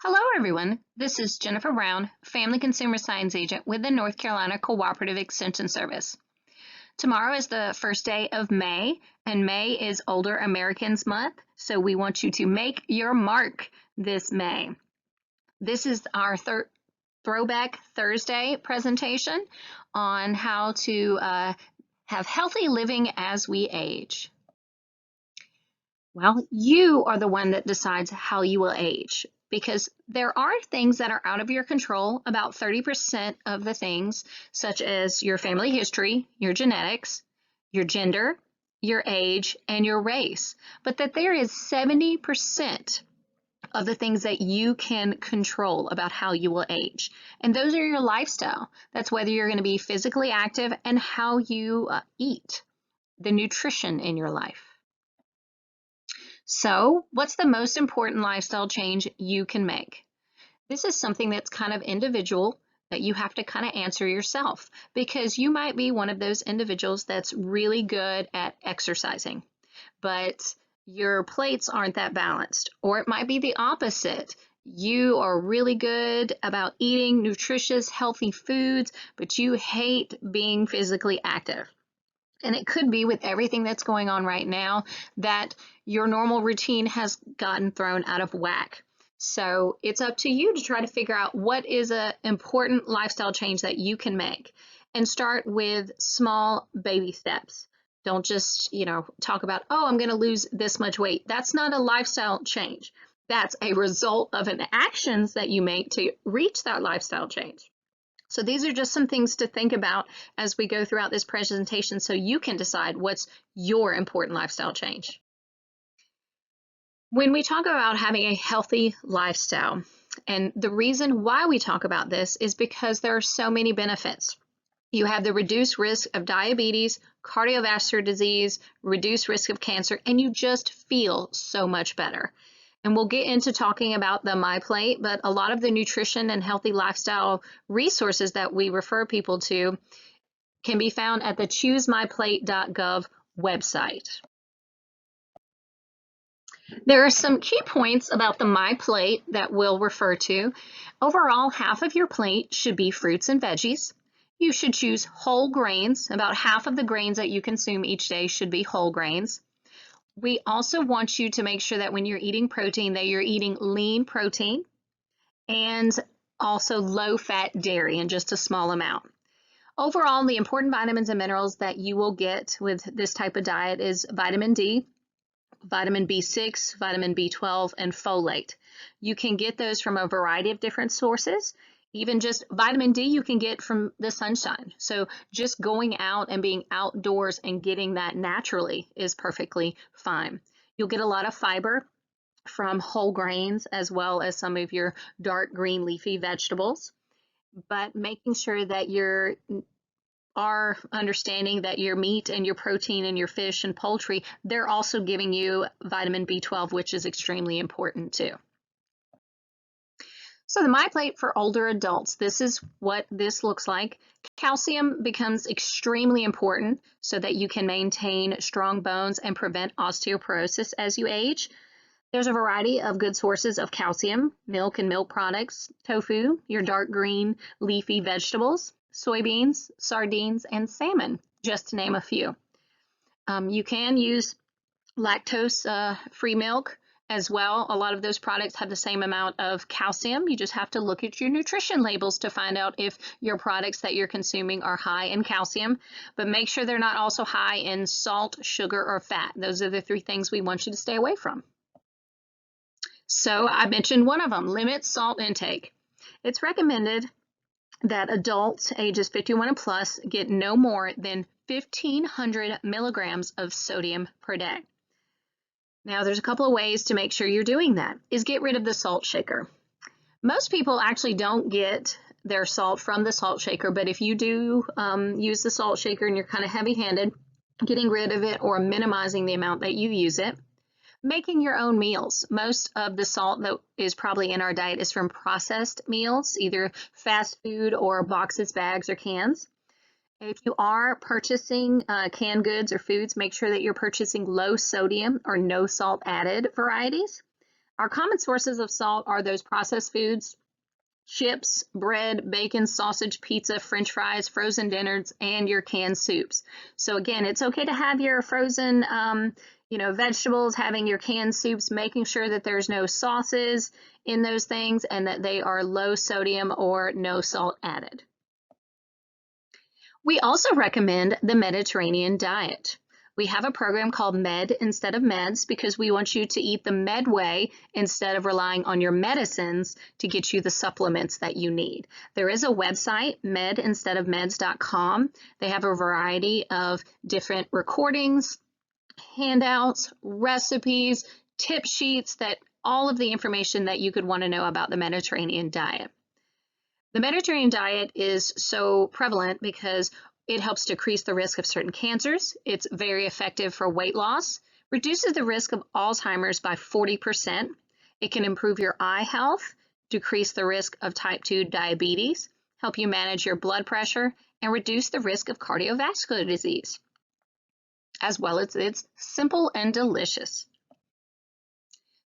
Hello, everyone. This is Jennifer Brown, Family Consumer Science Agent with the North Carolina Cooperative Extension Service. Tomorrow is the first day of May, and May is Older Americans Month, so we want you to make your mark this May. This is our Throwback Thursday presentation on how to have healthy living as we age. Well, you are the one that decides how you will age because there are things that are out of your control, about 30% of the things, such as your family history, your genetics, your gender, your age, and your race. But that there is 70% of the things that you can control about how you will age. And those are your lifestyle. That's whether you're going to be physically active and how you eat, the nutrition in your life. So, what's the most important lifestyle change you can make? This is something that's kind of individual that you have to kind of answer yourself because you might be one of those individuals that's really good at exercising, but your plates aren't that balanced. Or it might be the opposite. You are really good about eating nutritious, healthy foods, but you hate being physically active. And it could be with everything that's going on right now that your normal routine has gotten thrown out of whack. So it's up to you to try to figure out what is an important lifestyle change that you can make and start with small baby steps. Don't just, talk about, oh, I'm going to lose this much weight. That's not a lifestyle change. That's a result of an actions that you make to reach that lifestyle change. So these are just some things to think about as we go throughout this presentation so you can decide what's your important lifestyle change. When we talk about having a healthy lifestyle, and the reason why we talk about this is because there are so many benefits. You have the reduced risk of diabetes, cardiovascular disease, reduced risk of cancer, and you just feel so much better. And we'll get into talking about the MyPlate, but a lot of the nutrition and healthy lifestyle resources that we refer people to can be found at the choosemyplate.gov website. There are some key points about the MyPlate that we'll refer to. Overall, half of your plate should be fruits and veggies. You should choose whole grains. About half of the grains that you consume each day should be whole grains. We also want you to make sure that when you're eating protein, that you're eating lean protein and also low-fat dairy in just a small amount. Overall, the important vitamins and minerals that you will get with this type of diet is vitamin D, vitamin B6, vitamin B12, and folate. You can get those from a variety of different sources. Even just vitamin D you can get from the sunshine. So just going out and being outdoors and getting that naturally is perfectly fine. You'll get a lot of fiber from whole grains as well as some of your dark green leafy vegetables, but making sure that you are understanding that your meat and your protein and your fish and poultry, they're also giving you vitamin B12, which is extremely important too. So the MyPlate for older adults, this is what this looks like. Calcium becomes extremely important so that you can maintain strong bones and prevent osteoporosis as you age. There's a variety of good sources of calcium: milk and milk products, tofu, your dark green leafy vegetables, soybeans, sardines, and salmon, just to name a few. You can use lactose-free milk as well. A lot of those products have the same amount of calcium. You just have to look at your nutrition labels to find out if your products that you're consuming are high in calcium, but make sure they're not also high in salt, sugar, or fat. Those are the three things we want you to stay away from. So I mentioned one of them, limit salt intake. It's recommended that adults ages 51 and plus get no more than 1,500 milligrams of sodium per day. Now, there's a couple of ways to make sure you're doing that, is get rid of the salt shaker. Most people actually don't get their salt from the salt shaker, but if you do use the salt shaker and you're kind of heavy-handed, getting rid of it or minimizing the amount that you use it. Making your own meals. Most of the salt that is probably in our diet is from processed meals, either fast food or boxes, bags, or cans. If you are purchasing canned goods or foods, make sure that you're purchasing low sodium or no salt added varieties. Our common sources of salt are those processed foods, chips, bread, bacon, sausage, pizza, French fries, frozen dinners, and your canned soups. So again, it's okay to have your frozen, vegetables, having your canned soups, making sure that there's no sauces in those things and that they are low sodium or no salt added. We also recommend the Mediterranean diet. We have a program called Med Instead of Meds because we want you to eat the med way instead of relying on your medicines to get you the supplements that you need. There is a website, medinsteadofmeds.com. They have a variety of different recordings, handouts, recipes, tip sheets, that all of the information that you could want to know about the Mediterranean diet. The Mediterranean diet is so prevalent because it helps decrease the risk of certain cancers. It's very effective for weight loss, reduces the risk of Alzheimer's by 40%. It can improve your eye health, decrease the risk of type 2 diabetes, help you manage your blood pressure, and reduce the risk of cardiovascular disease, as well as it's simple and delicious.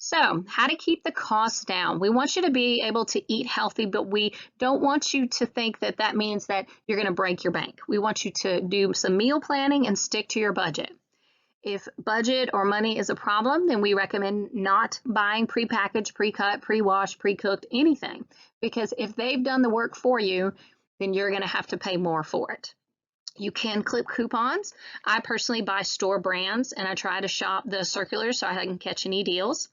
So, how to keep the costs down. We want you to be able to eat healthy, but we don't want you to think that that means that you're going to break your bank. We want you to do some meal planning and stick to your budget. If budget or money is a problem, then we recommend not buying prepackaged, pre-cut, pre-washed, pre-cooked, anything. Because if they've done the work for you, then you're going to have to pay more for it. You can clip coupons. I personally buy store brands and I try to shop the circulars so I can catch any deals.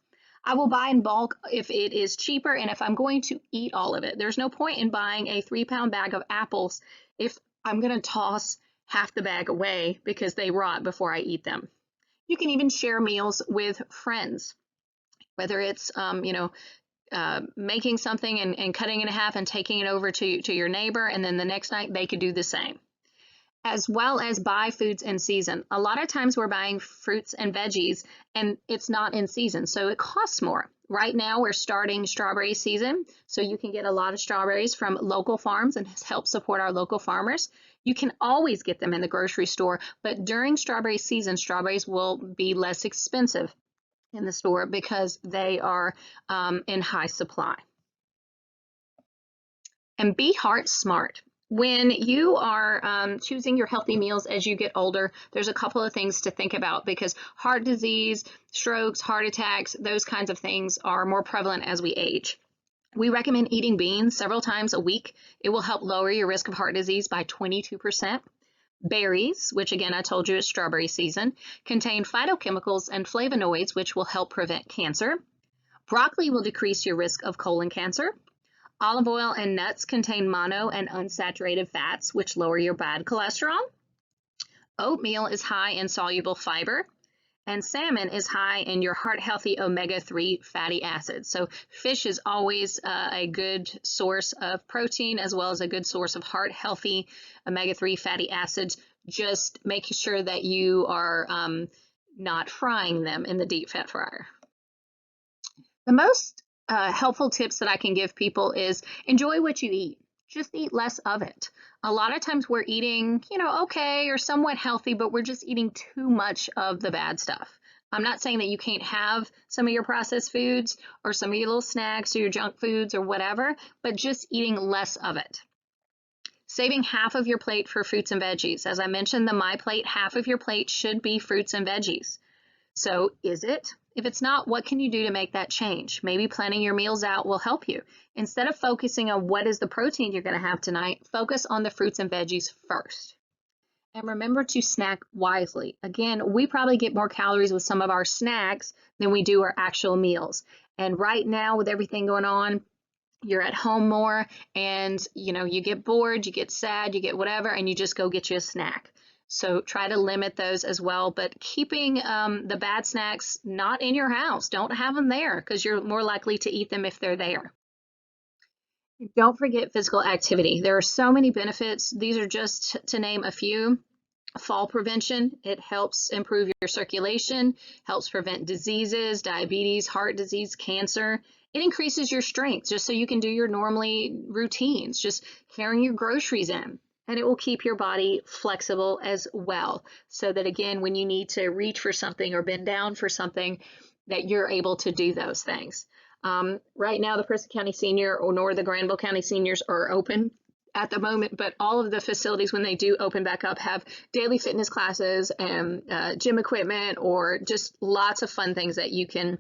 I will buy in bulk if it is cheaper and if I'm going to eat all of it. There's no point in buying a 3-pound bag of apples if I'm going to toss half the bag away because they rot before I eat them. You can even share meals with friends, whether it's, making something and cutting it in half and taking it over to your neighbor, and then the next night they could do the same. As well as buy foods in season. A lot of times we're buying fruits and veggies and it's not in season, so it costs more. Right now we're starting strawberry season, so you can get a lot of strawberries from local farms and help support our local farmers. You can always get them in the grocery store, but during strawberry season, strawberries will be less expensive in the store because they are in high supply. And be heart smart. When you are choosing your healthy meals as you get older, there's a couple of things to think about because heart disease, strokes, heart attacks, those kinds of things are more prevalent as we age. We recommend eating beans several times a week. It will help lower your risk of heart disease by 22%. Berries, which again I told you is strawberry season, contain phytochemicals and flavonoids, which will help prevent cancer. Broccoli will decrease your risk of colon cancer. Olive oil and nuts contain mono and unsaturated fats, which lower your bad cholesterol. Oatmeal is high in soluble fiber, and salmon is high in your heart-healthy omega-3 fatty acids. So fish is always a good source of protein as well as a good source of heart-healthy omega-3 fatty acids. Just making sure that you are not frying them in the deep fat fryer. The most helpful tips that I can give people is enjoy what you eat. Just eat less of it. A lot of times we're eating, okay or somewhat healthy, but we're just eating too much of the bad stuff. I'm not saying that you can't have some of your processed foods or some of your little snacks or your junk foods or whatever, but just eating less of it. Saving half of your plate for fruits and veggies. As I mentioned, the MyPlate, half of your plate should be fruits and veggies. So is it? If it's not, what can you do to make that change? Maybe planning your meals out will help you. Instead of focusing on what is the protein you're going to have tonight, focus on the fruits and veggies first. And remember to snack wisely. Again, we probably get more calories with some of our snacks than we do our actual meals. And right now with everything going on, you're at home more and you get bored, you get sad, you get whatever, and you just go get you a snack. So try to limit those as well, but keeping the bad snacks not in your house. Don't have them there because you're more likely to eat them if they're there. Don't forget physical activity. There are so many benefits. These are just to name a few. Fall prevention. It helps improve your circulation, helps prevent diseases, diabetes, heart disease, cancer. It increases your strength just so you can do your normally routines, just carrying your groceries in. And it will keep your body flexible as well, so that again, when you need to reach for something or bend down for something, that you're able to do those things. Right now, the Preston County Senior nor the Granville County Seniors are open at the moment, but all of the facilities, when they do open back up, have daily fitness classes and gym equipment, or just lots of fun things that you can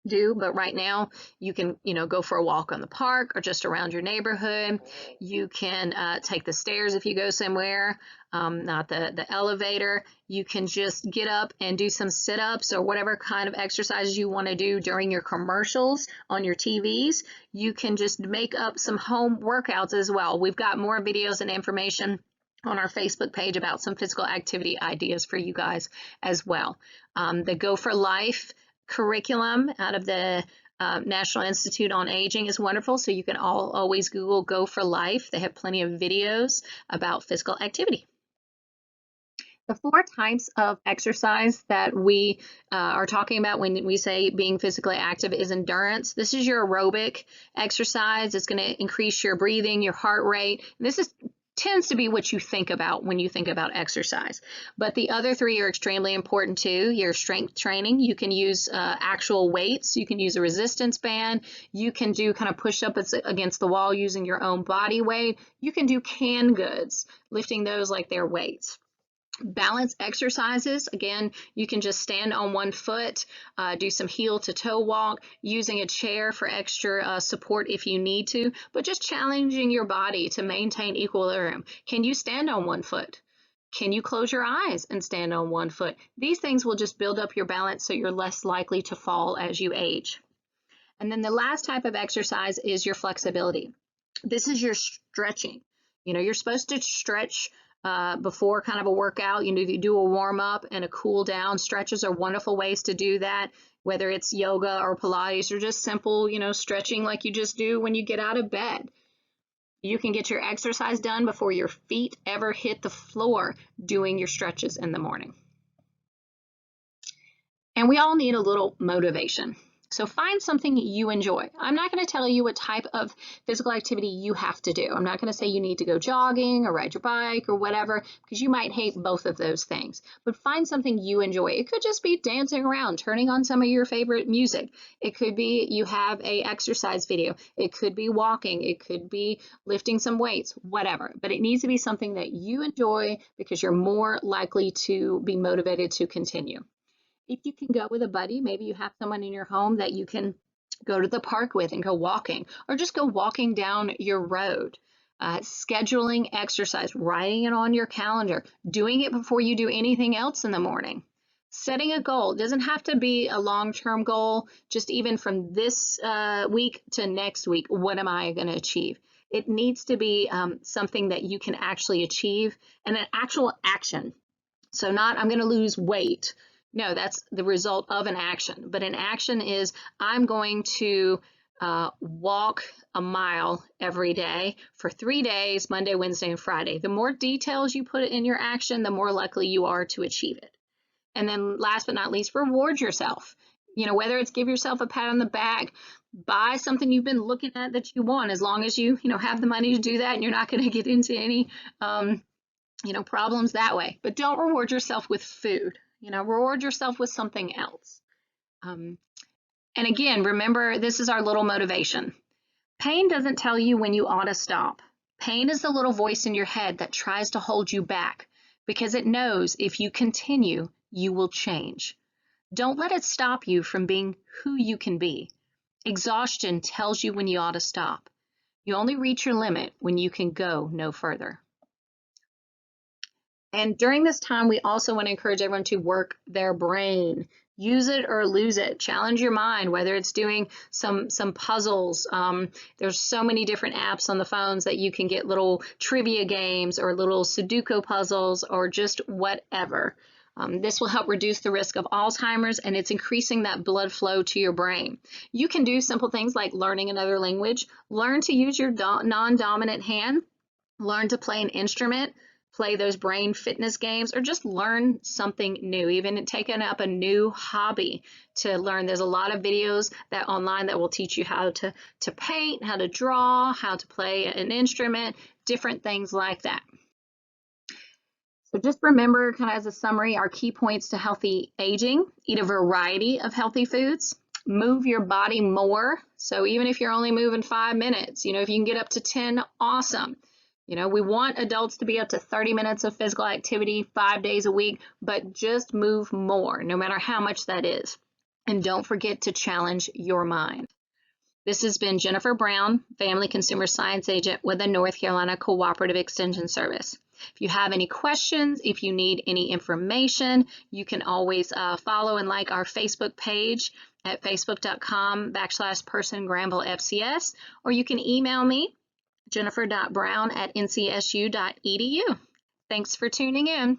do. But right now you can, go for a walk on the park or just around your neighborhood. You can take the stairs if you go somewhere, not the elevator. You can just get up and do some sit-ups or whatever kind of exercises you want to do during your commercials on your TVs. You can just make up some home workouts as well. We've got more videos and information on our Facebook page about some physical activity ideas for you guys as well. The Go for Life curriculum out of the National Institute on Aging is wonderful, so you can always Google Go for Life. They have plenty of videos about physical activity. The 4 types of exercise that we are talking about when we say being physically active is endurance. This is your aerobic exercise. It's going to increase your breathing, your heart rate. This tends to be what you think about when you think about exercise. But the other 3 are extremely important too. Your strength training, you can use actual weights. You can use a resistance band. You can do kind of push-ups against the wall using your own body weight. You can do canned goods, lifting those like they're weights. Balance exercises, again, you can just stand on one foot, do some heel to toe walk, using a chair for extra support if you need to, but just challenging your body to maintain equilibrium. Can you stand on one foot? Can you close your eyes and stand on one foot? These things will just build up your balance so you're less likely to fall as you age. And then the last type of exercise is your flexibility. This is your stretching. You're supposed to stretch before kind of a workout. You do a warm up and a cool down. Stretches are wonderful ways to do that, whether it's yoga or Pilates or just simple, stretching like you just do when you get out of bed. You can get your exercise done before your feet ever hit the floor doing your stretches in the morning. And we all need a little motivation. So find something you enjoy. I'm not going to tell you what type of physical activity you have to do. I'm not going to say you need to go jogging or ride your bike or whatever, because you might hate both of those things. But find something you enjoy. It could just be dancing around, turning on some of your favorite music. It could be you have an exercise video. It could be walking. It could be lifting some weights, whatever. But it needs to be something that you enjoy, because you're more likely to be motivated to continue. If you can go with a buddy, maybe you have someone in your home that you can go to the park with and go walking, or just go walking down your road. Scheduling exercise, writing it on your calendar, doing it before you do anything else in the morning. Setting a goal. It doesn't have to be a long-term goal, just even from this week to next week, what am I going to achieve? It needs to be something that you can actually achieve, and an actual action. So not, I'm going to lose weight. No, that's the result of an action. But an action is, I'm going to walk a mile every day for 3 days, Monday, Wednesday, and Friday. The more details you put in your action, the more likely you are to achieve it. And then last but not least, reward yourself. Whether it's give yourself a pat on the back, buy something you've been looking at that you want, as long as you have the money to do that and you're not going to get into any problems that way. But don't reward yourself with food. Reward yourself with something else. And again, remember, this is our little motivation. Pain doesn't tell you when you ought to stop. Pain is the little voice in your head that tries to hold you back, because it knows if you continue, you will change. Don't let it stop you from being who you can be. Exhaustion tells you when you ought to stop. You only reach your limit when you can go no further. And during this time, we also want to encourage everyone to work their brain. Use it or lose it. Challenge your mind, whether it's doing some puzzles. There's so many different apps on the phones that you can get little trivia games or little Sudoku puzzles or just whatever. This will help reduce the risk of Alzheimer's, and it's increasing that blood flow to your brain. You can do simple things like learning another language, learn to use your non-dominant hand, learn to play an instrument, play those brain fitness games, or just learn something new, even taking up a new hobby to learn. There's a lot of videos that online that will teach you how to paint, how to draw, how to play an instrument, different things like that. So just remember, kind of as a summary, our key points to healthy aging: eat a variety of healthy foods, move your body more. So even if you're only moving 5 minutes, if you can get up to 10, awesome. We want adults to be up to 30 minutes of physical activity 5 days a week, but just move more, no matter how much that is. And don't forget to challenge your mind. This has been Jennifer Brown, Family Consumer Science Agent with the North Carolina Cooperative Extension Service. If you have any questions, if you need any information, you can always follow and like our Facebook page at facebook.com/PersonGranvilleFCS, or you can email me, jennifer.brown@ncsu.edu. Thanks for tuning in.